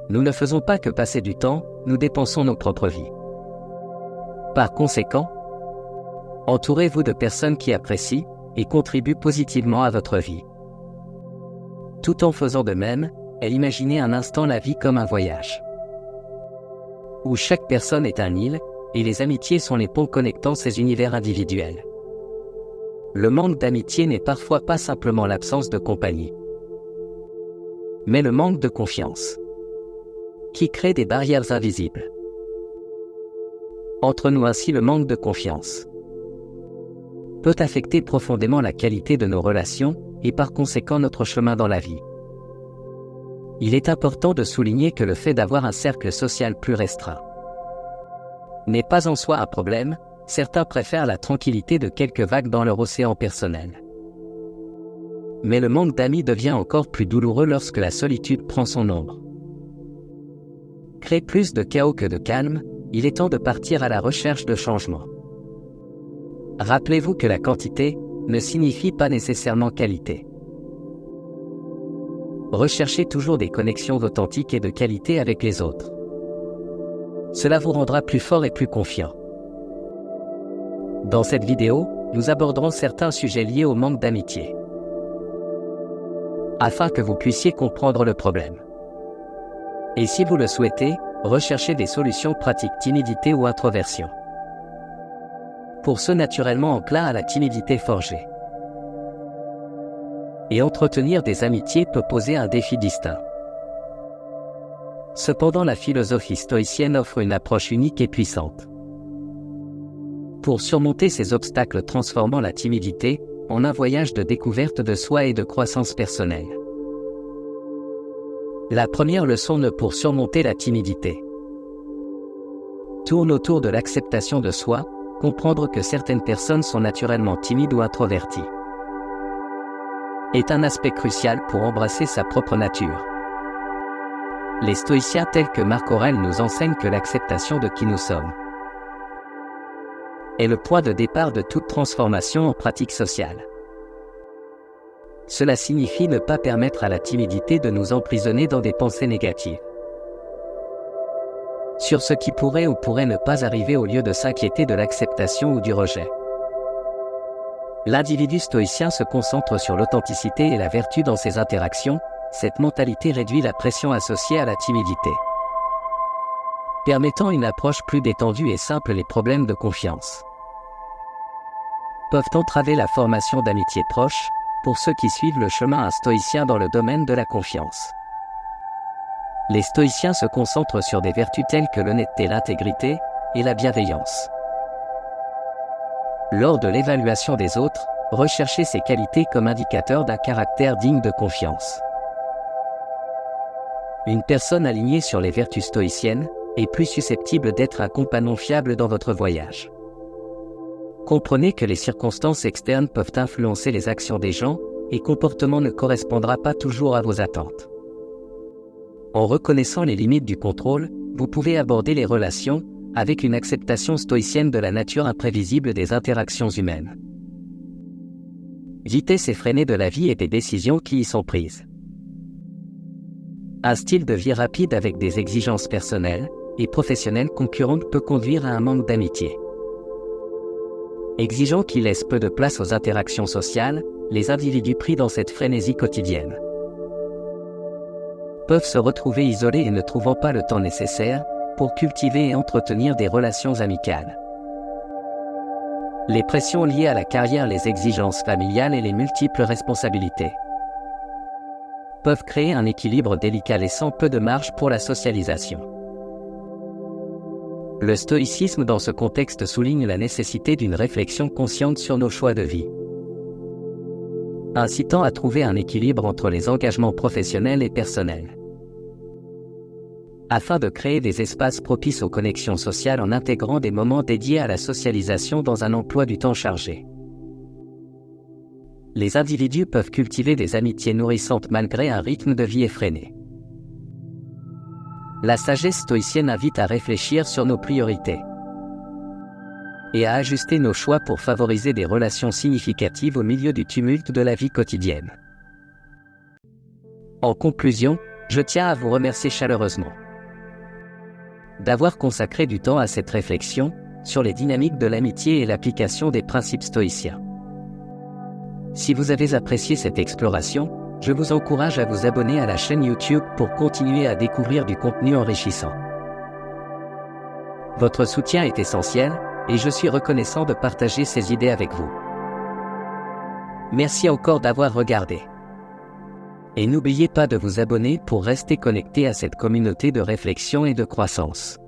Nous ne faisons pas que passer du temps, nous dépensons nos propres vies. Par conséquent, entourez-vous de personnes qui apprécient et contribuent positivement à votre vie. Tout en faisant de même, imaginez un instant la vie comme un voyage, où chaque personne est un île, et les amitiés sont les ponts connectant ces univers individuels. Le manque d'amitié n'est parfois pas simplement l'absence de compagnie, mais le manque de confiance, qui crée des barrières invisibles. Entre nous ainsi, le manque de confiance peut affecter profondément la qualité de nos relations, et par conséquent notre chemin dans la vie. Il est important de souligner que le fait d'avoir un cercle social plus restreint n'est pas en soi un problème. Certains préfèrent la tranquillité de quelques vagues dans leur océan personnel. Mais le manque d'amis devient encore plus douloureux lorsque la solitude prend son nombre. Crée plus de chaos que de calme, il est temps de partir à la recherche de changements. Rappelez-vous que la quantité ne signifie pas nécessairement qualité. Recherchez toujours des connexions authentiques et de qualité avec les autres. Cela vous rendra plus fort et plus confiant. Dans cette vidéo, nous aborderons certains sujets liés au manque d'amitié, afin que vous puissiez comprendre le problème. Et si vous le souhaitez, recherchez des solutions pratiques timidité ou introversion. Pour ceux naturellement enclins à la timidité forgée. Et entretenir des amitiés peut poser un défi distinct. Cependant, la philosophie stoïcienne offre une approche unique et puissante pour surmonter ces obstacles, transformant la timidité en un voyage de découverte de soi et de croissance personnelle. La première leçon pour surmonter la timidité tourne autour de l'acceptation de soi, comprendre que certaines personnes sont naturellement timides ou introverties est un aspect crucial pour embrasser sa propre nature. Les stoïciens tels que Marc Aurèle nous enseignent que l'acceptation de qui nous sommes est le point de départ de toute transformation en pratique sociale. Cela signifie ne pas permettre à la timidité de nous emprisonner dans des pensées négatives sur ce qui pourrait ou pourrait ne pas arriver, au lieu de s'inquiéter de l'acceptation ou du rejet. L'individu stoïcien se concentre sur l'authenticité et la vertu dans ses interactions. Cette mentalité réduit la pression associée à la timidité, permettant une approche plus détendue et simple. Les problèmes de confiance peuvent entraver la formation d'amitiés proches, pour ceux qui suivent le chemin stoïcien dans le domaine de la confiance. Les stoïciens se concentrent sur des vertus telles que l'honnêteté, l'intégrité et la bienveillance. Lors de l'évaluation des autres, recherchez ces qualités comme indicateurs d'un caractère digne de confiance. Une personne alignée sur les vertus stoïciennes est plus susceptible d'être un compagnon fiable dans votre voyage. Comprenez que les circonstances externes peuvent influencer les actions des gens, et comportement ne correspondra pas toujours à vos attentes. En reconnaissant les limites du contrôle, vous pouvez aborder les relations avec une acceptation stoïcienne de la nature imprévisible des interactions humaines. Vitesse effrénée de la vie et des décisions qui y sont prises. Un style de vie rapide avec des exigences personnelles et professionnelles concurrentes peut conduire à un manque d'amitié. Exigeant qui laisse peu de place aux interactions sociales, les individus pris dans cette frénésie quotidienne peuvent se retrouver isolés et ne trouvant pas le temps nécessaire pour cultiver et entretenir des relations amicales. Les pressions liées à la carrière, les exigences familiales et les multiples responsabilités peuvent créer un équilibre délicat laissant peu de marge pour la socialisation. Le stoïcisme dans ce contexte souligne la nécessité d'une réflexion consciente sur nos choix de vie, incitant à trouver un équilibre entre les engagements professionnels et personnels, afin de créer des espaces propices aux connexions sociales en intégrant des moments dédiés à la socialisation dans un emploi du temps chargé. Les individus peuvent cultiver des amitiés nourrissantes malgré un rythme de vie effréné. La sagesse stoïcienne invite à réfléchir sur nos priorités et à ajuster nos choix pour favoriser des relations significatives au milieu du tumulte de la vie quotidienne. En conclusion, Je tiens à vous remercier chaleureusement d'avoir consacré du temps à cette réflexion sur les dynamiques de l'amitié et l'application des principes stoïciens. Si vous avez apprécié cette exploration, je vous encourage à vous abonner à la chaîne YouTube pour continuer à découvrir du contenu enrichissant. Votre soutien est essentiel, et je suis reconnaissant de partager ces idées avec vous. Merci encore d'avoir regardé. Et n'oubliez pas de vous abonner pour rester connecté à cette communauté de réflexion et de croissance.